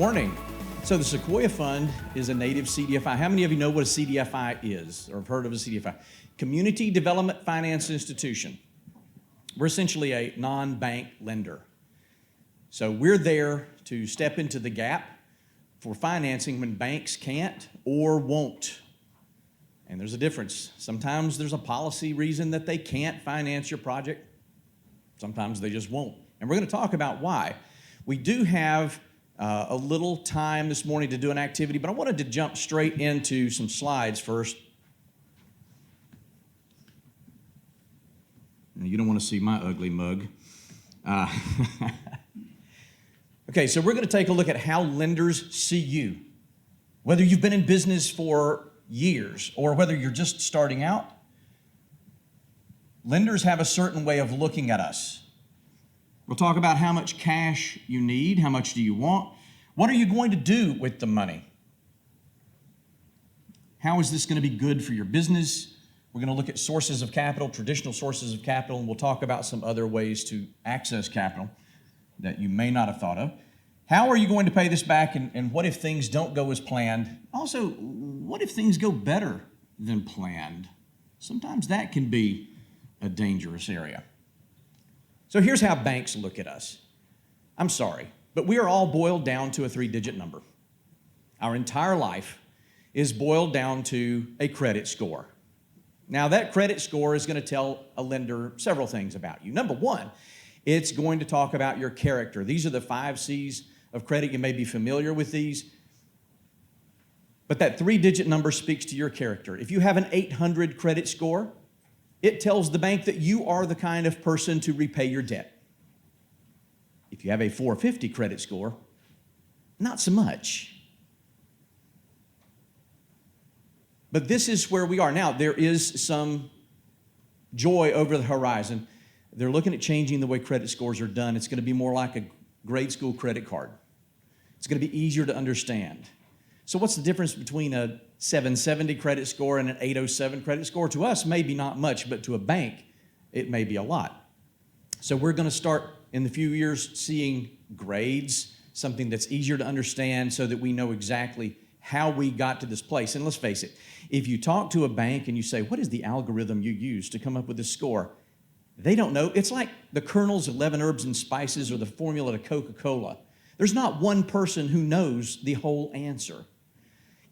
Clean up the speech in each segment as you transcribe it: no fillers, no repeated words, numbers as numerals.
Morning. So the Sequoyah Fund is a native CDFI. How many of you know what a CDFI is or have heard of a CDFI? Community Development Finance Institution. We're essentially a non-bank lender. So we're there to step into the gap for financing when banks can't or won't. And there's a difference. Sometimes there's a policy reason that they can't finance your project. Sometimes they just won't. And we're going to talk about why. We do have a little time this morning to do an activity, but I wanted to jump straight into some slides first. You don't want to see my ugly mug. Okay, so we're going to take a look at how lenders see you. Whether you've been in business for years or whether you're just starting out, lenders have a certain way of looking at us. We'll talk about how much cash you need, how much do you want, what are you going to do with the money? How is this going to be good for your business? We're going to look at sources of capital, traditional sources of capital, and we'll talk about some other ways to access capital that you may not have thought of. How are you going to pay this back, and what if things don't go as planned? Also, what if things go better than planned? Sometimes that can be a dangerous area. So here's how banks look at us. I'm sorry, but we are all boiled down to a 3-digit number. Our entire life is boiled down to a credit score. Now, that credit score is going to tell a lender several things about you. Number one, it's going to talk about your character. These are the 5 C's of credit. You may be familiar with these. But that 3-digit number speaks to your character. If you have an 800 credit score, it tells the bank that you are the kind of person to repay your debt. If you have a 450 credit score, not so much. But this is where we are. Now, there is some joy over the horizon. They're looking at changing the way credit scores are done. It's going to be more like a grade school credit card. It's going to be easier to understand. So what's the difference between a 770 credit score and an 807 credit score? To us, maybe not much, but to a bank, it may be a lot. So we're going to start in the few years seeing grades, something that's easier to understand so that we know exactly how we got to this place. And let's face it, if you talk to a bank and you say, what is the algorithm you use to come up with this score? They don't know. It's like the kernels of 11 herbs and spices or the formula to Coca-Cola. There's not one person who knows the whole answer.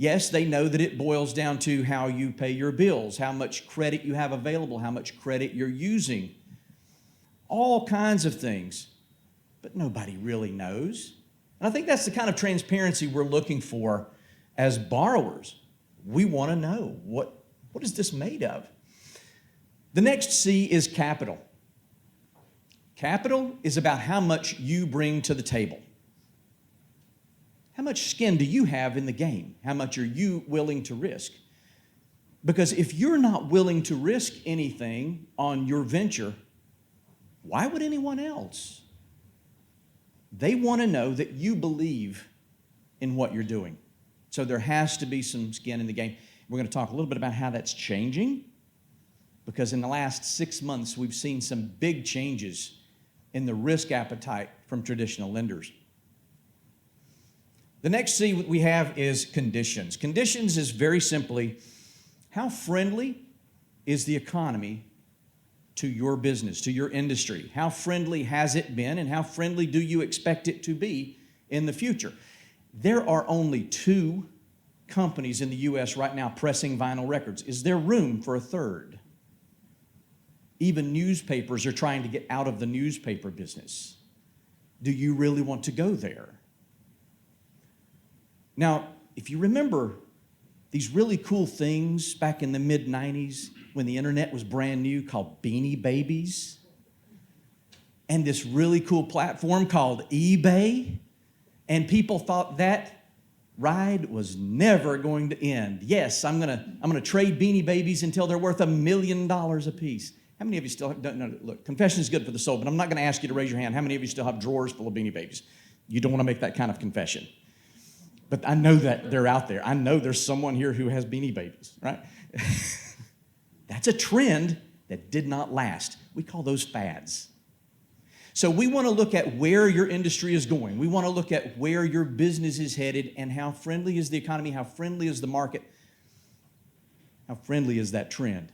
Yes, they know that it boils down to how you pay your bills, how much credit you have available, how much credit you're using, all kinds of things, but nobody really knows. And I think that's the kind of transparency we're looking for as borrowers. We want to know, what is this made of? The next C is capital. Capital is about how much you bring to the table. How much skin do you have in the game? How much are you willing to risk? Because if you're not willing to risk anything on your venture, why would anyone else? They want to know that you believe in what you're doing. So there has to be some skin in the game. We're going to talk a little bit about how that's changing, because in the last 6 months, we've seen some big changes in the risk appetite from traditional lenders. The next C we have is conditions. Conditions is very simply, how friendly is the economy to your business, to your industry? How friendly has it been, and how friendly do you expect it to be in the future? There are only 2 companies in the U.S. right now pressing vinyl records. Is there room for a third? Even newspapers are trying to get out of the newspaper business. Do you really want to go there? Now, if you remember these really cool things back in the mid-90s when the internet was brand new called Beanie Babies, and this really cool platform called eBay, and people thought that ride was never going to end. Yes, I'm gonna trade Beanie Babies until they're worth $1 million a piece. How many of you still don't know? Look, confession is good for the soul, but I'm not going to ask you to raise your hand. How many of you still have drawers full of Beanie Babies? You don't want to make that kind of confession. But I know that they're out there. I know there's someone here who has Beanie Babies, right? That's a trend that did not last. We call those fads. So we want to look at where your industry is going. We want to look at where your business is headed and how friendly is the economy, how friendly is the market, how friendly is that trend.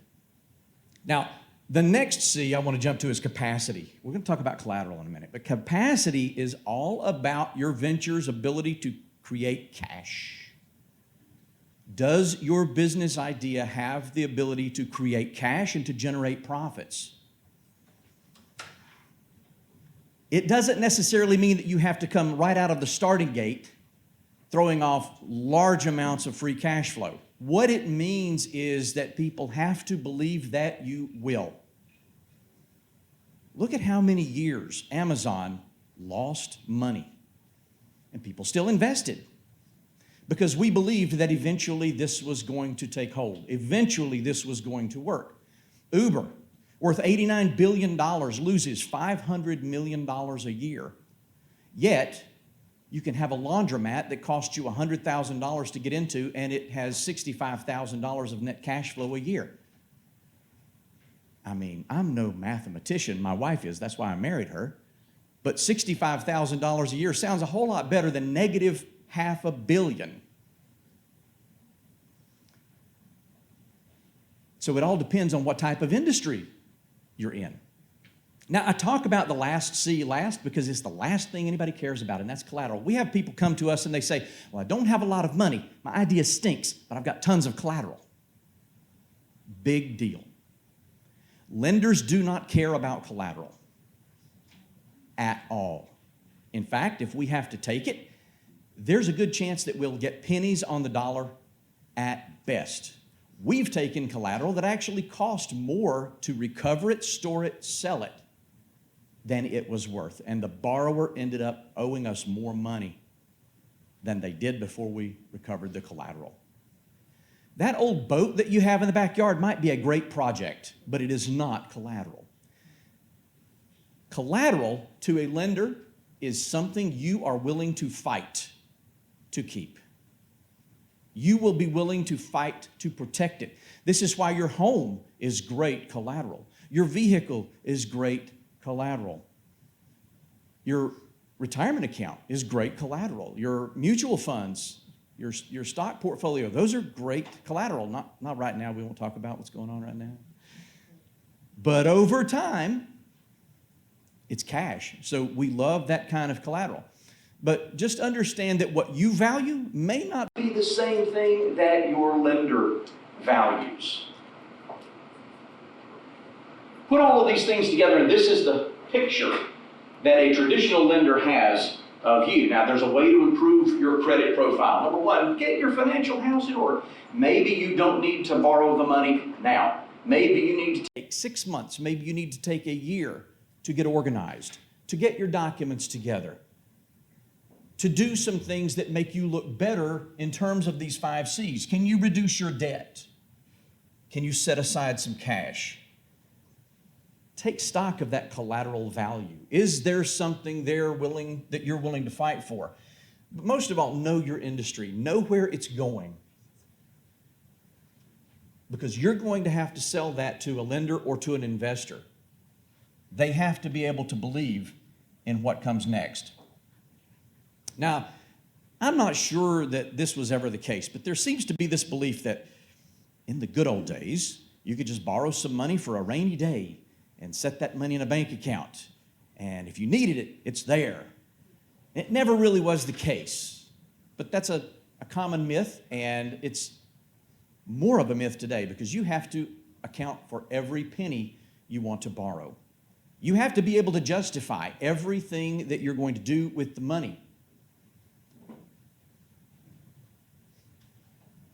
Now, the next C I want to jump to is capacity. We're going to talk about collateral in a minute, but capacity is all about your venture's ability to create cash. Does your business idea have the ability to create cash and to generate profits? It doesn't necessarily mean that you have to come right out of the starting gate throwing off large amounts of free cash flow. What it means is that people have to believe that you will. Look at how many years Amazon lost money, and people still invested because we believed that eventually this was going to take hold. Eventually this was going to work. Uber, worth $89 billion, loses $500 million a year. Yet, you can have a laundromat that costs you $100,000 to get into, and it has $65,000 of net cash flow a year. I mean, I'm no mathematician. My wife is. That's why I married her. But $65,000 a year sounds a whole lot better than negative $500 million. So it all depends on what type of industry you're in. Now, I talk about the last C last because it's the last thing anybody cares about, and that's collateral. We have people come to us and they say, well, I don't have a lot of money. My idea stinks, but I've got tons of collateral. Big deal. Lenders do not care about collateral at all. In fact, if we have to take it, there's a good chance that we'll get pennies on the dollar at best. We've taken collateral that actually cost more to recover it, store it, sell it than it was worth. And the borrower ended up owing us more money than they did before we recovered the collateral. That old boat that you have in the backyard might be a great project, but it is not collateral. Collateral to a lender is something you are willing to fight to keep. You will be willing to fight to protect it. This is why your home is great collateral. Your vehicle is great collateral. Your retirement account is great collateral. Your mutual funds, your stock portfolio, those are great collateral. Not right now. We won't talk about what's going on right now. But over time, it's cash. So we love that kind of collateral. But just understand that what you value may not be the same thing that your lender values. Put all of these things together, and this is the picture that a traditional lender has of you. Now, there's a way to improve your credit profile. Number one, get your financial house in order. Maybe you don't need to borrow the money now. Maybe you need to take 6 months. Maybe you need to take a year to get organized, to get your documents together, to do some things that make you look better in terms of these 5 C's. Can you reduce your debt? Can you set aside some cash? Take stock of that collateral value. Is there something there that you're willing to fight for? But most of all, know your industry. Know where it's going. Because you're going to have to sell that to a lender or to an investor. They have to be able to believe in what comes next. Now, I'm not sure that this was ever the case, but there seems to be this belief that in the good old days, you could just borrow some money for a rainy day and set that money in a bank account. And if you needed it, it's there. It never really was the case. But that's a common myth, and it's more of a myth today because you have to account for every penny you want to borrow. You have to be able to justify everything that you're going to do with the money.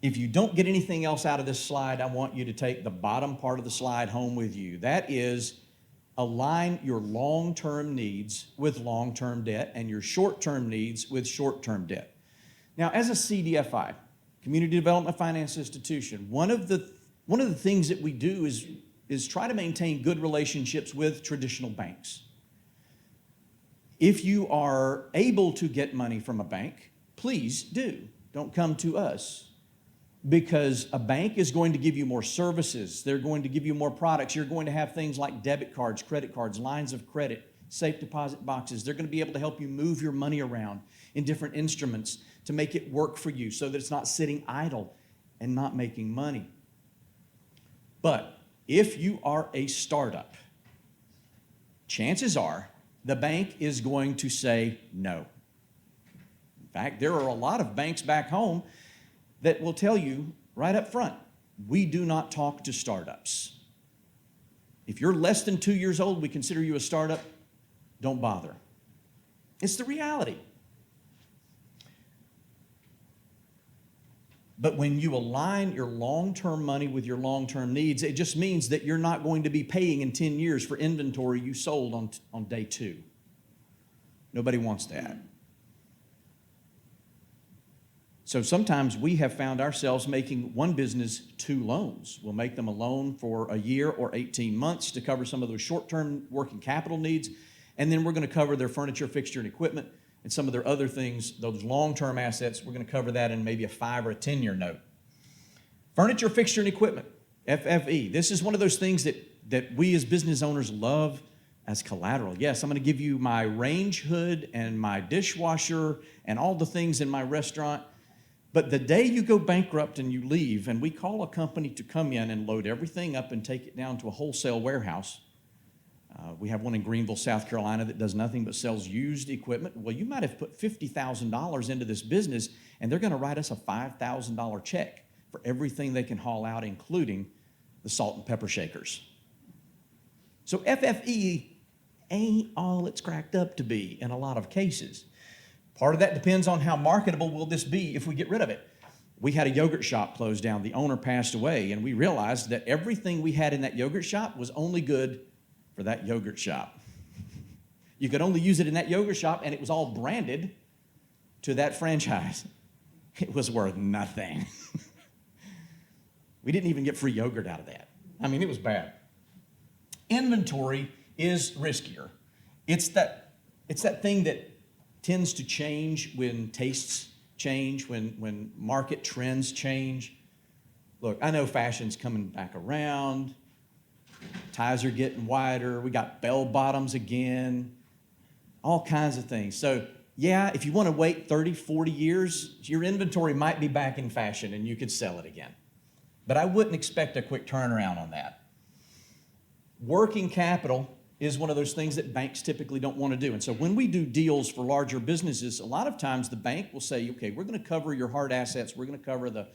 If you don't get anything else out of this slide, I want you to take the bottom part of the slide home with you. That is, align your long-term needs with long-term debt and your short-term needs with short-term debt. Now, as a CDFI, Community Development Finance Institution, one of the things that we do is try to maintain good relationships with traditional banks. If you are able to get money from a bank, please do. Don't come to us. Because a bank is going to give you more services. They're going to give you more products. You're going to have things like debit cards, credit cards, lines of credit, safe deposit boxes. They're going to be able to help you move your money around in different instruments to make it work for you so that it's not sitting idle and not making money. But if you are a startup, chances are the bank is going to say no. In fact, there are a lot of banks back home that will tell you right up front, we do not talk to startups. If you're less than 2 years old, we consider you a startup, don't bother. It's the reality. But when you align your long-term money with your long-term needs, it just means that you're not going to be paying in 10 years for inventory you sold on day 2. Nobody wants that. So sometimes we have found ourselves making one business 2 loans. We'll make them a loan for a year or 18 months to cover some of those short-term working capital needs, and then we're going to cover their furniture, fixture, and equipment, and some of their other things, those long-term assets, we're going to cover that in maybe a 5 or a 10-year note. Furniture, fixture, and equipment, FFE. This is one of those things that we as business owners love as collateral. Yes, I'm going to give you my range hood and my dishwasher and all the things in my restaurant, but the day you go bankrupt and you leave and we call a company to come in and load everything up and take it down to a wholesale warehouse, we have one in Greenville, South Carolina that does nothing but sells used equipment. Well, you might have put $50,000 into this business, and they're going to write us a $5,000 check for everything they can haul out, including the salt and pepper shakers. So FFE ain't all it's cracked up to be in a lot of cases. Part of that depends on how marketable will this be if we get rid of it. We had a yogurt shop close down. The owner passed away, and we realized that everything we had in that yogurt shop was only good for that yogurt shop. You could only use it in that yogurt shop, and it was all branded to that franchise. It was worth nothing. We didn't even get free yogurt out of that. I mean, it was bad. Inventory is riskier. It's that thing that tends to change when tastes change, when market trends change. Look, I know fashion's coming back around. Ties are getting wider. We got bell bottoms again. All kinds of things. So, yeah, if you want to wait 30, 40 years, your inventory might be back in fashion and you could sell it again. But I wouldn't expect a quick turnaround on that. Working capital is one of those things that banks typically don't want to do. And so when we do deals for larger businesses, a lot of times the bank will say, okay, we're going to cover your hard assets. We're going to cover the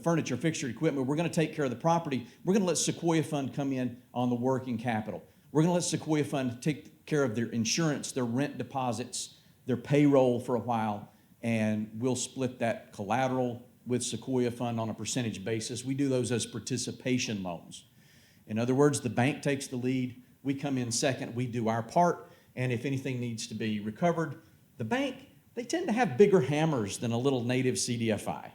furniture, fixture, equipment. We're going to take care of the property. We're going to let Sequoyah Fund come in on the working capital. We're going to let Sequoyah Fund take care of their insurance, their rent deposits, their payroll for a while, and we'll split that collateral with Sequoyah Fund on a percentage basis. We do those as participation loans. In other words, the bank takes the lead. We come in second. We do our part, and if anything needs to be recovered, the bank, they tend to have bigger hammers than a little native CDFI.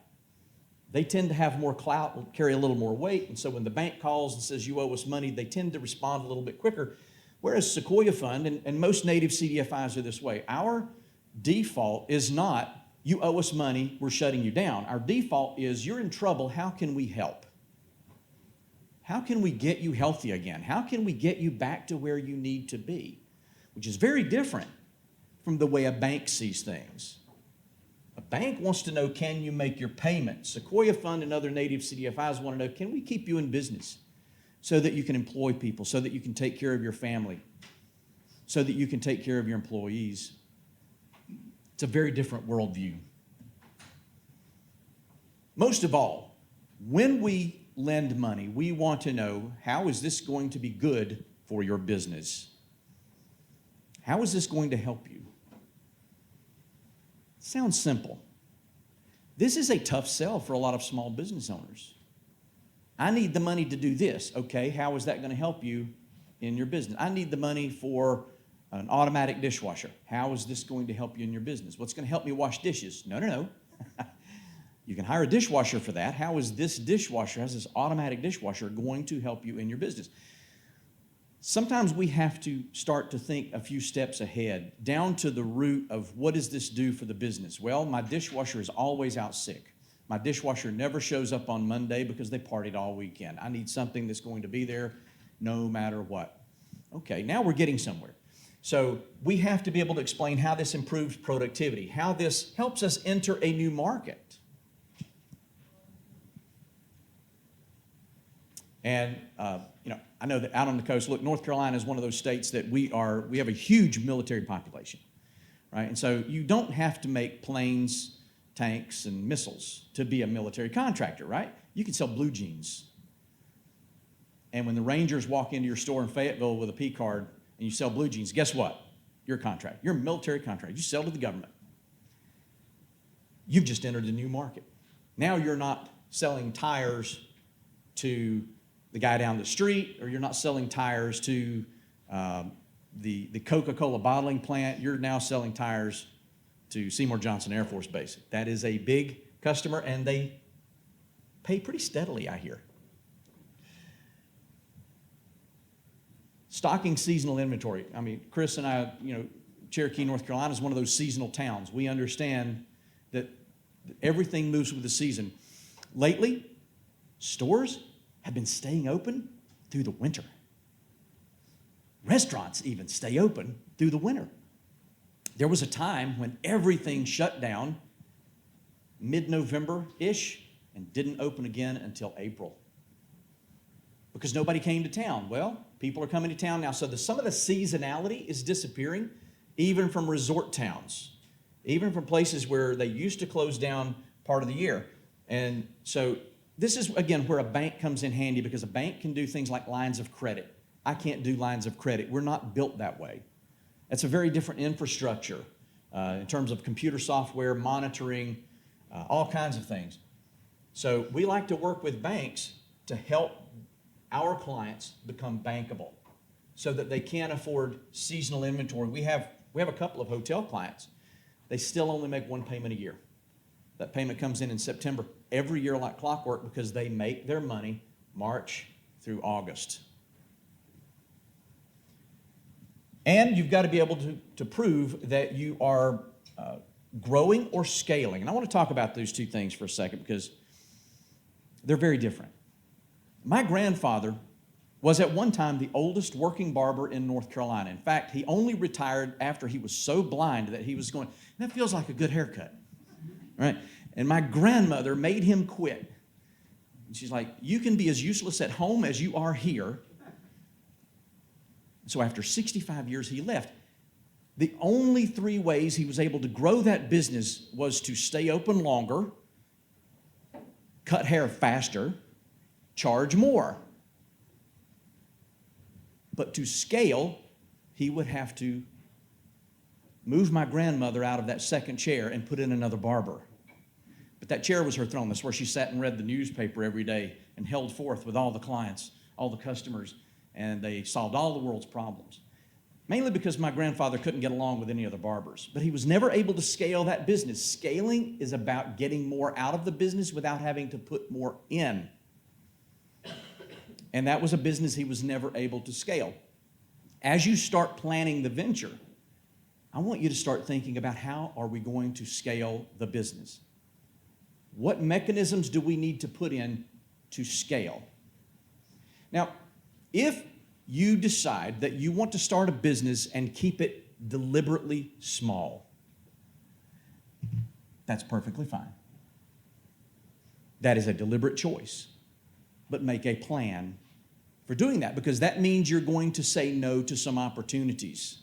They tend to have more clout, carry a little more weight, and so when the bank calls and says you owe us money, they tend to respond a little bit quicker. Whereas Sequoyah Fund, and most native CDFIs are this way, our default is not you owe us money, we're shutting you down. Our default is you're in trouble, how can we help? How can we get you healthy again? How can we get you back to where you need to be? Which is very different from the way a bank sees things. A bank wants to know, can you make your payments? Sequoyah Fund and other native CDFIs want to know, can we keep you in business so that you can employ people, so that you can take care of your family, so that you can take care of your employees? It's a very different worldview. Most of all, when we lend money, we want to know, how is this going to be good for your business? How is this going to help you? Sounds simple. This is a tough sell for a lot of small business owners. I need the money to do this. Okay, how is that going to help you in your business? I need the money for an automatic dishwasher. How is this going to help you in your business? What's going to help me wash dishes? No. You can hire a dishwasher for that. How is this dishwasher, how's this automatic dishwasher going to help you in your business? Sometimes we have to start to think a few steps ahead, down to the root of what does this do for the business? Well, my dishwasher is always out sick. My dishwasher never shows up on Monday because they partied all weekend. I need something that's going to be there no matter what. Okay, now we're getting somewhere. So we have to be able to explain how this improves productivity, how this helps us enter a new market. And, I know that out on the coast, look, North Carolina is one of those states that we have a huge military population, right? And so you don't have to make planes, tanks, and missiles to be a military contractor, right? You can sell blue jeans. And when the Rangers walk into your store in Fayetteville with a P card and you sell blue jeans, guess what? You're a contract. You're a military contract. You sell to the government. You've just entered a new market. Now you're not selling tires to the guy down the street, or you're not selling tires to the Coca-Cola bottling plant. You're now selling tires to Seymour Johnson Air Force Base. That is a big customer, and they pay pretty steadily, I hear. Stocking seasonal inventory. I mean, Chris and I, Cherokee, North Carolina is one of those seasonal towns. We understand that everything moves with the season. Lately, stores have been staying open through the winter. Restaurants even stay open through the winter. There was a time when everything shut down mid-November-ish and didn't open again until April because nobody came to town. Well, people are coming to town now, so some of the seasonality is disappearing, even from resort towns, even from places where they used to close down part of the year. And so this is, again, where a bank comes in handy, because a bank can do things like lines of credit. I can't do lines of credit. We're not built that way. That's a very different infrastructure in terms of computer software, monitoring, all kinds of things. So we like to work with banks to help our clients become bankable so that they can afford seasonal inventory. We have a couple of hotel clients. They still only make one payment a year. That payment comes in September every year like clockwork, because they make their money March through August. And you've got to be able to prove that you are growing or scaling. And I want to talk about those two things for a second, because they're very different. My grandfather was at one time the oldest working barber in North Carolina. In fact, he only retired after he was so blind that he was going, that feels like a good haircut, right? And my grandmother made him quit. And she's like, you can be as useless at home as you are here. So after 65 years, he left. The only 3 ways he was able to grow that business was to stay open longer, cut hair faster, charge more. But to scale, he would have to move my grandmother out of that second chair and put in another barber. But that chair was her throne. That's where she sat and read the newspaper every day and held forth with all the clients, all the customers, and they solved all the world's problems. Mainly because my grandfather couldn't get along with any other barbers. But he was never able to scale that business. Scaling is about getting more out of the business without having to put more in. And that was a business he was never able to scale. As you start planning the venture, I want you to start thinking about, how are we going to scale the business? What mechanisms do we need to put in to scale? Now, if you decide that you want to start a business and keep it deliberately small, that's perfectly fine. That is a deliberate choice. But make a plan for doing that, because that means you're going to say no to some opportunities.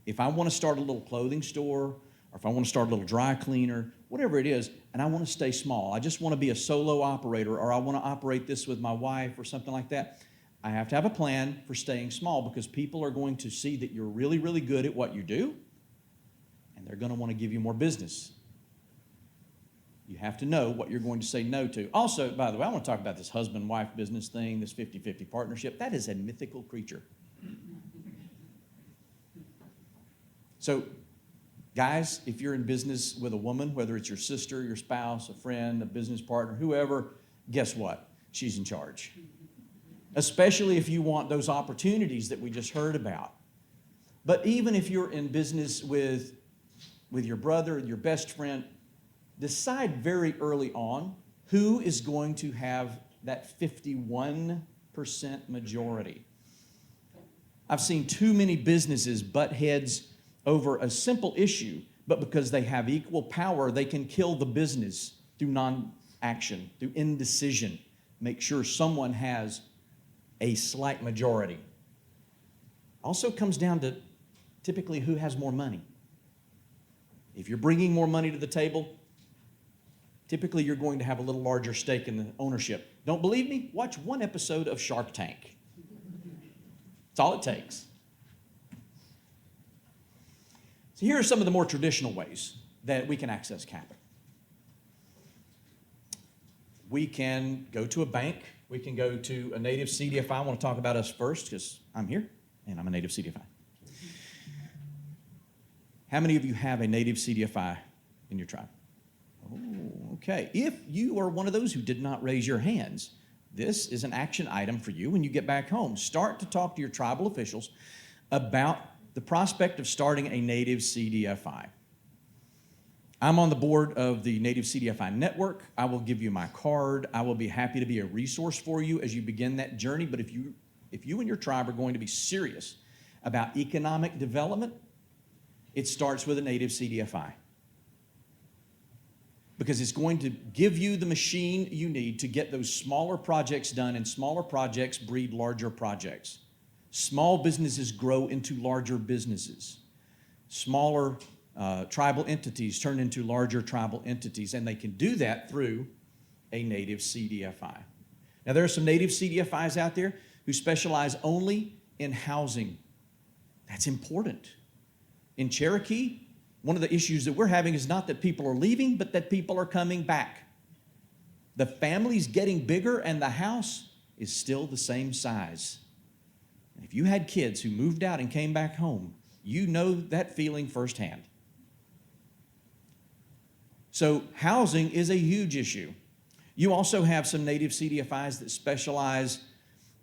If I want to start a little clothing store, or if I want to start a little dry cleaner, whatever it is, and I want to stay small, I just want to be a solo operator, or I want to operate this with my wife or something like that, I have to have a plan for staying small, because people are going to see that you're really, really good at what you do, and they're going to want to give you more business. You have to know what you're going to say no to. Also, by the way, I want to talk about this husband-wife business thing, this 50-50 partnership. That is a mythical creature. So, guys, if you're in business with a woman, whether it's your sister, your spouse, a friend, a business partner, whoever, guess what? She's in charge. Especially if you want those opportunities that we just heard about. But even if you're in business with your brother, your best friend, decide very early on who is going to have that 51% majority. I've seen too many businesses butt heads over a simple issue, but because they have equal power, they can kill the business through non-action, through indecision. Make sure someone has a slight majority. Also comes down to typically who has more money. If you're bringing more money to the table, typically you're going to have a little larger stake in the ownership. Don't believe me? Watch one episode of Shark Tank. That's all it takes. So here are some of the more traditional ways that we can access capital. We can go to a bank. We can go to a native CDFI. I want to talk about us first because I'm here and I'm a native CDFI. How many of you have a native CDFI in your tribe? Oh, okay. If you are one of those who did not raise your hands, this is an action item for you when you get back home. Start to talk to your tribal officials about the prospect of starting a native CDFI. I'm on the board of the Native CDFI Network. I will give you my card. I will be happy to be a resource for you as you begin that journey. But if you and your tribe are going to be serious about economic development, it starts with a native CDFI. Because it's going to give you the machine you need to get those smaller projects done, and smaller projects breed larger projects. Small businesses grow into larger businesses. Smaller tribal entities turn into larger tribal entities, and they can do that through a native CDFI. Now, there are some native CDFIs out there who specialize only in housing. That's important. In Cherokee, one of the issues that we're having is not that people are leaving, but that people are coming back. The family's getting bigger, and the house is still the same size. And if you had kids who moved out and came back home, you know that feeling firsthand. So housing is a huge issue. You also have some native CDFIs that specialize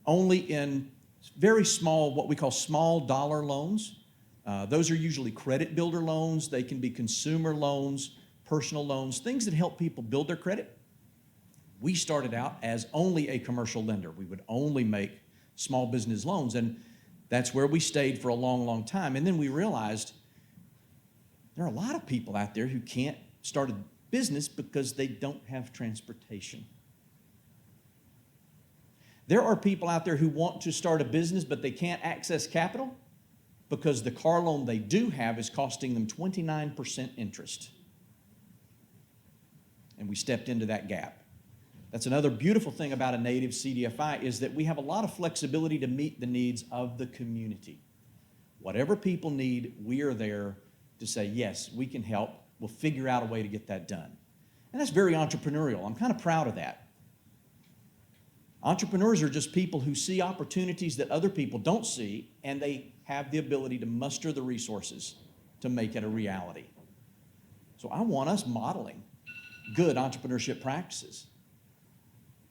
only in very small, what we call small dollar loans. Those are usually credit builder loans. They can be consumer loans, personal loans, things that help people build their credit. We started out as only a commercial lender. We would only make small business loans, and that's where we stayed for a long, long time. And then we realized there are a lot of people out there who can't start a business because they don't have transportation. There are people out there who want to start a business, but they can't access capital because the car loan they do have is costing them 29% interest. And we stepped into that gap. That's another beautiful thing about a native CDFI is that we have a lot of flexibility to meet the needs of the community. Whatever people need, we are there to say, yes, we can help. We'll figure out a way to get that done. And that's very entrepreneurial. I'm kind of proud of that. Entrepreneurs are just people who see opportunities that other people don't see, and they have the ability to muster the resources to make it a reality. So I want us modeling good entrepreneurship practices.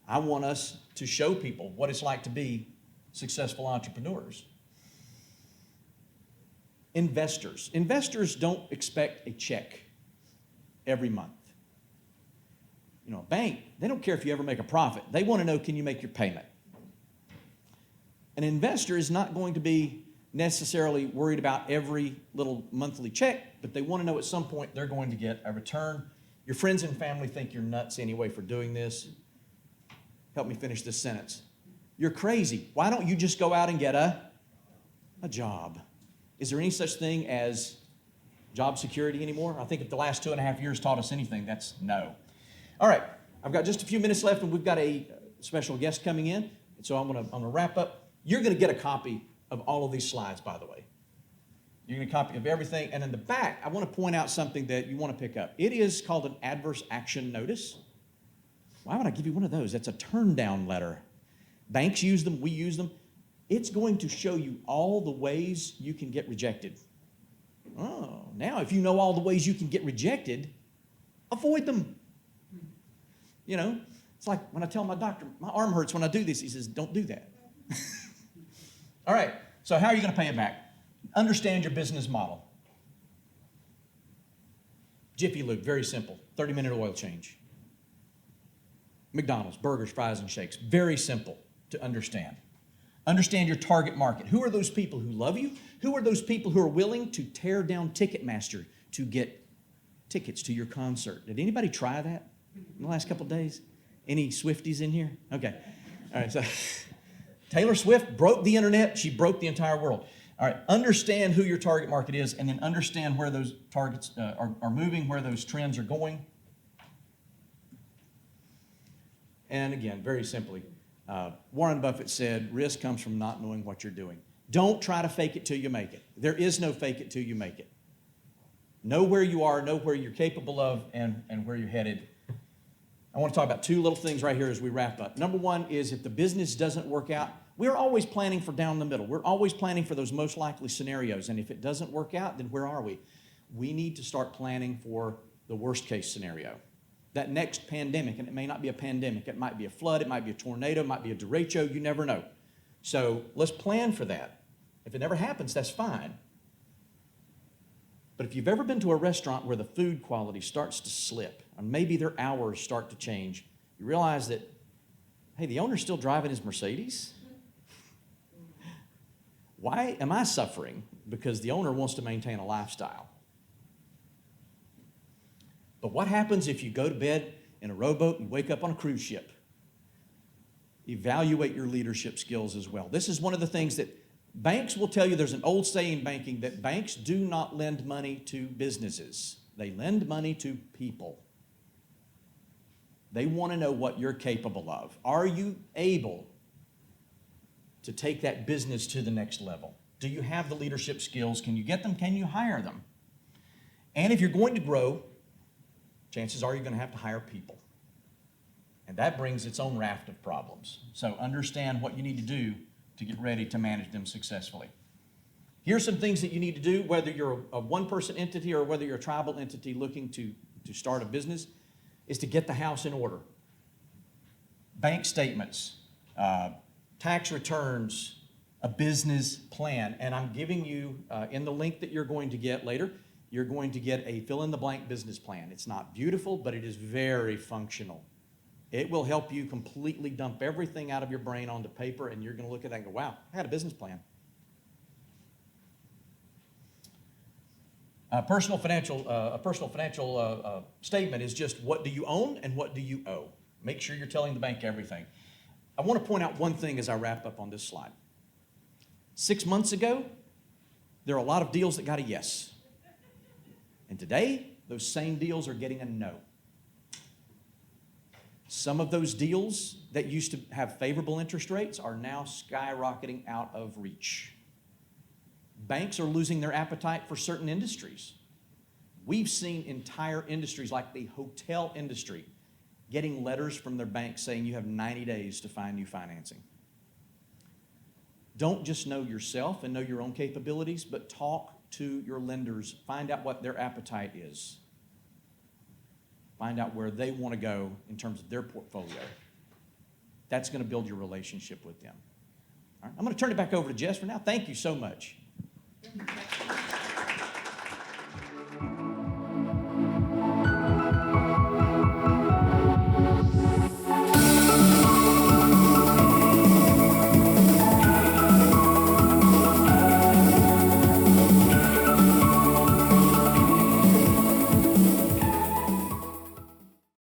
I want us to show people what it's like to be successful entrepreneurs. Investors. Investors don't expect a check every month. You know, a bank, they don't care if you ever make a profit. They want to know, can you make your payment? An investor is not going to be necessarily worried about every little monthly check, but they want to know at some point they're going to get a return. Your friends and family think you're nuts anyway for doing this. Help me finish this sentence. You're crazy. Why don't you just go out and get a job? Is there any such thing as job security anymore? I think if the last 2.5 years taught us anything, that's no. All right, I've got just a few minutes left, and we've got a special guest coming in. So I'm gonna wrap up. You're gonna get a copy of all of these slides, by the way. You're gonna get a copy of everything. And in the back, I want to point out something that you want to pick up. It is called an adverse action notice. Why would I give you one of those? That's a turn down letter. Banks use them, we use them. It's going to show you all the ways you can get rejected. Oh, now if you know all the ways you can get rejected, avoid them. You know, it's like when I tell my doctor, my arm hurts when I do this. He says, don't do that. All right, so how are you going to pay it back? Understand your business model. Jiffy Lube, very simple, 30-minute oil change. McDonald's, burgers, fries, and shakes, very simple to understand. Understand your target market. Who are those people who love you? Who are those people who are willing to tear down Ticketmaster to get tickets to your concert? Did anybody try that in the last couple of days? Any Swifties in here? Okay. All right, so Taylor Swift broke the internet. She broke the entire world. All right, understand who your target market is, and then understand where those targets are moving, where those trends are going. And again, very simply, Warren Buffett said, risk comes from not knowing what you're doing. Don't try to fake it till you make it. There is no fake it till you make it. Know where you are, know where you're capable of, and where you're headed. I want to talk about two little things right here as we wrap up. Number one is if the business doesn't work out, we're always planning for down the middle. We're always planning for those most likely scenarios. And if it doesn't work out, then where are we? We need to start planning for the worst case scenario. That next pandemic, and it may not be a pandemic, it might be a flood, it might be a tornado, it might be a derecho, you never know. So let's plan for that. If it never happens, that's fine. But if you've ever been to a restaurant where the food quality starts to slip, or maybe their hours start to change, you realize that, hey, the owner's still driving his Mercedes. Why am I suffering? Because the owner wants to maintain a lifestyle. But what happens if you go to bed in a rowboat and wake up on a cruise ship? Evaluate your leadership skills as well. This is one of the things that banks will tell you. There's an old saying in banking that banks do not lend money to businesses. They lend money to people. They want to know what you're capable of. Are you able to take that business to the next level? Do you have the leadership skills? Can you get them? Can you hire them? And if you're going to grow, chances are you're going to have to hire people. And that brings its own raft of problems. So understand what you need to do to get ready to manage them successfully. Here's some things that you need to do, whether you're a one-person entity or whether you're a tribal entity looking to start a business, is to get the house in order. Bank statements, tax returns, a business plan. And I'm giving you, in the link that you're going to get later, you're going to get a fill-in-the-blank business plan. It's not beautiful, but it is very functional. It will help you completely dump everything out of your brain onto paper, and you're going to look at that and go, wow, I had a business plan. A personal financial statement is just what do you own and what do you owe. Make sure you're telling the bank everything. I want to point out one thing as I wrap up on this slide. 6 months ago, there are a lot of deals that got a yes. And today, those same deals are getting a no. Some of those deals that used to have favorable interest rates are now skyrocketing out of reach. Banks are losing their appetite for certain industries. We've seen entire industries like the hotel industry getting letters from their banks saying you have 90 days to find new financing. Don't just know yourself and know your own capabilities, but talk to your lenders. Find out what their appetite is. Find out where they want to go in terms of their portfolio. That's going to build your relationship with them. All right, I'm going to turn it back over to Jess for now. Thank you so much.